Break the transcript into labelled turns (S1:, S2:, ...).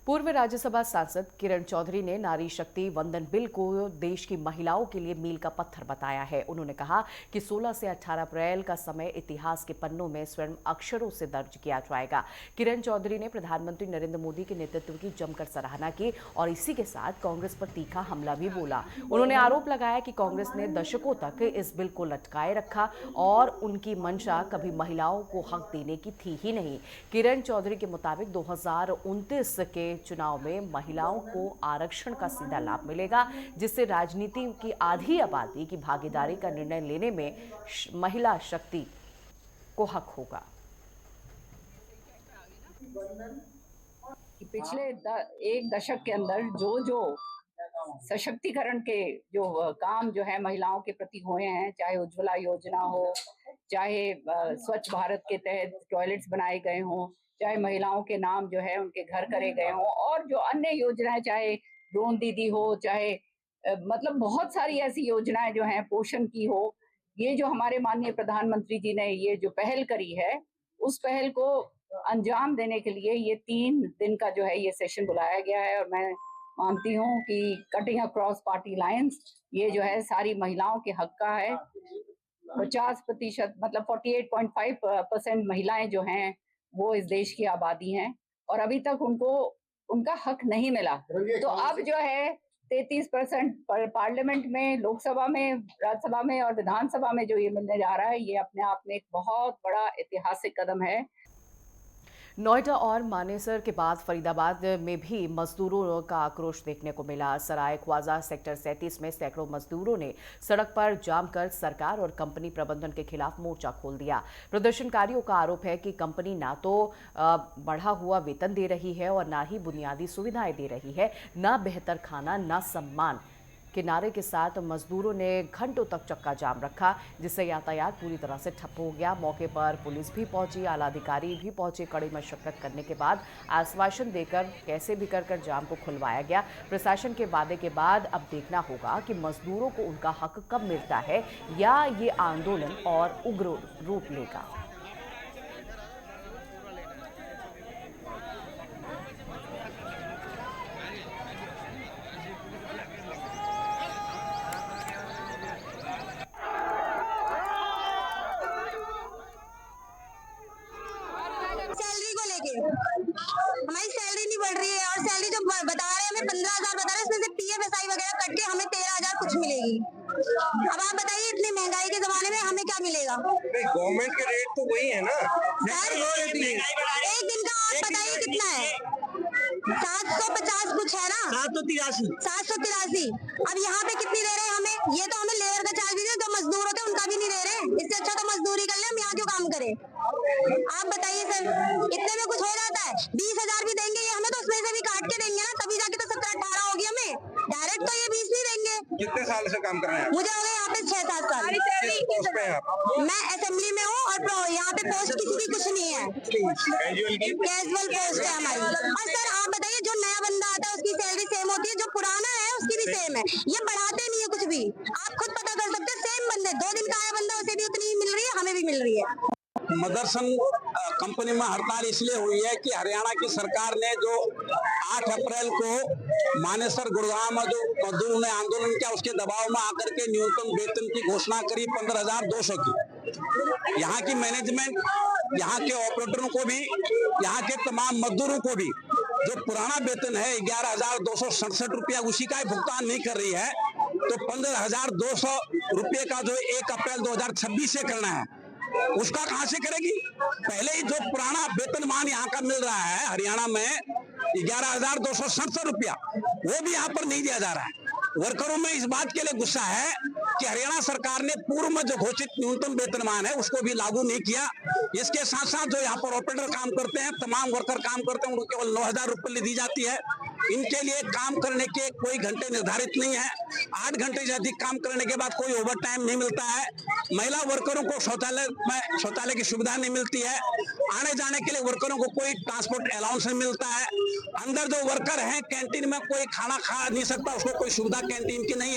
S1: पूर्व राज्यसभा सांसद किरण चौधरी ने नारी शक्ति वंदन बिल को देश की महिलाओं के लिए मील का पत्थर बताया है। उन्होंने कहा कि 16 से 18 अप्रैल का समय इतिहास के पन्नों में स्वर्ण अक्षरों से दर्ज किया जाएगा। किरण चौधरी ने प्रधानमंत्री नरेंद्र मोदी के नेतृत्व की जमकर सराहना की और इसी के साथ कांग्रेस पर तीखा हमला भी बोला। उन्होंने आरोप लगाया कि कांग्रेस ने दशकों तक इस बिल को लटकाए रखा और उनकी मंशा कभी महिलाओं को हक देने की थी ही नहीं। किरण चौधरी के मुताबिक 2029 के चुनाव में महिलाओं को आरक्षण का सीधा लाभ मिलेगा, जिससे राजनीति की आधी आबादी की भागीदारी का निर्णय लेने में महिला शक्ति को हक होगा।
S2: पिछले एक दशक के अंदर जो सशक्तिकरण के जो काम जो है महिलाओं के प्रति हुए हैं, चाहे उज्ज्वला योजना हो, चाहे स्वच्छ भारत के तहत टॉयलेट्स बनाए गए हों, चाहे महिलाओं के नाम जो है उनके घर करे गए हों, और जो अन्य योजनाएं, चाहे ड्रोन दीदी हो, चाहे मतलब बहुत सारी ऐसी योजनाएं जो हैं, पोषण की हो, ये जो हमारे माननीय प्रधानमंत्री जी ने ये जो पहल करी है, उस पहल को अंजाम देने के लिए ये 3 दिन का जो है ये सेशन बुलाया गया है। और मैं मानती हूँ कि कटिंग अक्रॉस पार्टी लाइंस ये जो है सारी महिलाओं के हक का है। 50% मतलब 48.5% महिलाएं जो हैं वो इस देश की आबादी हैं और अभी तक उनको उनका हक नहीं मिला। तो अब जो है 33% पार्लियामेंट में, लोकसभा में, राज्यसभा में और विधानसभा में जो ये मिलने जा रहा है, ये अपने आप में एक बहुत बड़ा ऐतिहासिक कदम है।
S1: नोएडा और मानेसर के बाद फरीदाबाद में भी मजदूरों का आक्रोश देखने को मिला। सराय ख्वाजा सेक्टर 37 में सैकड़ों मजदूरों ने सड़क पर जाम कर सरकार और कंपनी प्रबंधन के खिलाफ मोर्चा खोल दिया। प्रदर्शनकारियों का आरोप है कि कंपनी ना तो बढ़ा हुआ वेतन दे रही है और ना ही बुनियादी सुविधाएं दे रही है, ना बेहतर खाना, ना सम्मान के नारे के साथ मजदूरों ने घंटों तक चक्का जाम रखा, जिससे यातायात पूरी तरह से ठप हो गया। मौके पर पुलिस भी पहुंची, आला अधिकारी भी पहुंचे। कड़ी मशक्कत करने के बाद आश्वासन देकर कैसे भी कर जाम को खुलवाया गया। प्रशासन के वादे के बाद अब देखना होगा कि मजदूरों को उनका हक कब मिलता है या ये आंदोलन और उग्र रूप लेगा।
S3: सैलरी को लेके हमारी सैलरी नहीं बढ़ रही है और सैलरी जो बता रहे हैं हमें 15,000 बता रहे हैं, उसमें से पीएफ एसआई वगैरह कट के हमें 13,000 कुछ मिलेगी। अब आप बताइए इतनी महंगाई के जमाने में हमें क्या मिलेगा?
S4: गवर्नमेंट के रेट तो वही है ना
S3: सर। एक दिन का आप बताइए कितना है? 750 कुछ है ना, 783। अब यहाँ पे कितनी दे रहे हैं हमें? ये तो हमें लेबर का चार्ज दीजिए, जो मजदूर होते हैं उनका भी नहीं दे रहे। इससे अच्छा तो मजदूरी कर ले, हम यहाँ क्यों काम करें? आप बताइए सर, इतने में कुछ हो जाता है? 20,000 भी देंगे ये हमें, तो उसमें से भी काट के देंगे ना, तभी जाके तो 17-18 होगी हमें। डायरेक्ट तो ये 20 नहीं देंगे।
S4: कितने साल से काम कर रहे हैं?
S3: मुझे हो गए यहाँ पे 6-7 साल। मैं असेंबली में हूँ और यहाँ पे पोस्ट किसी की कुछ नहीं है, कैजुअल पोस्ट है हमारी। और सर आप बताइए, जो नया बंदा आता है उसकी सैलरी सेम होती है, जो पुराना है उसकी भी सेम है। ये बढ़ाते नहीं है कुछ भी, आप खुद पता कर सकते हैं। सेम बंदे, 2 दिन का आया बंदा, उसे भी उतनी ही मिल रही है, हमें भी मिल रही है।
S5: मदरसन कंपनी में हड़ताल इसलिए हुई है कि हरियाणा की सरकार ने जो 8 अप्रैल को मानेसर गुड़गांव में जो मजदूरों ने आंदोलन किया, उसके दबाव में आकर के न्यूनतम वेतन की घोषणा करी 15,200 की। यहाँ की मैनेजमेंट, यहाँ के ऑपरेटरों को भी, यहाँ के तमाम मजदूरों को भी जो पुराना वेतन है 11,267 रुपया, उसी का भुगतान नहीं कर रही है। तो 15,200 रुपये का जो 1 अप्रैल 2026 से करना है, उसका कहां से करेगी? पहले ही जो पुराना वेतनमान यहाँ का मिल रहा है हरियाणा में 11,267 रुपया, वो भी यहाँ पर नहीं दिया जा रहा है। वर्करों में इस बात के लिए गुस्सा है कि हरियाणा सरकार ने पूर्व में जो घोषित न्यूनतम वेतनमान है उसको भी लागू नहीं किया। इसके साथ साथ जो यहाँ पर ऑपरेटर काम करते हैं, तमाम वर्कर काम करते हैं, उनको केवल 9,000 रुपये दी जाती है। इनके लिए काम करने के कोई घंटे निर्धारित नहीं है। 8 घंटे से अधिक काम करने के बाद कोई ओवर टाइम नहीं मिलता है। महिला वर्करों को शौचालय की सुविधा नहीं मिलती है। आने जाने के लिए वर्करों को कोई ट्रांसपोर्ट अलाउंस नहीं मिलता है। अंदर जो वर्कर हैं कैंटीन में कोई खाना खा नहीं सकता, उसको कोई सुविधा कैंटीन की नहीं है।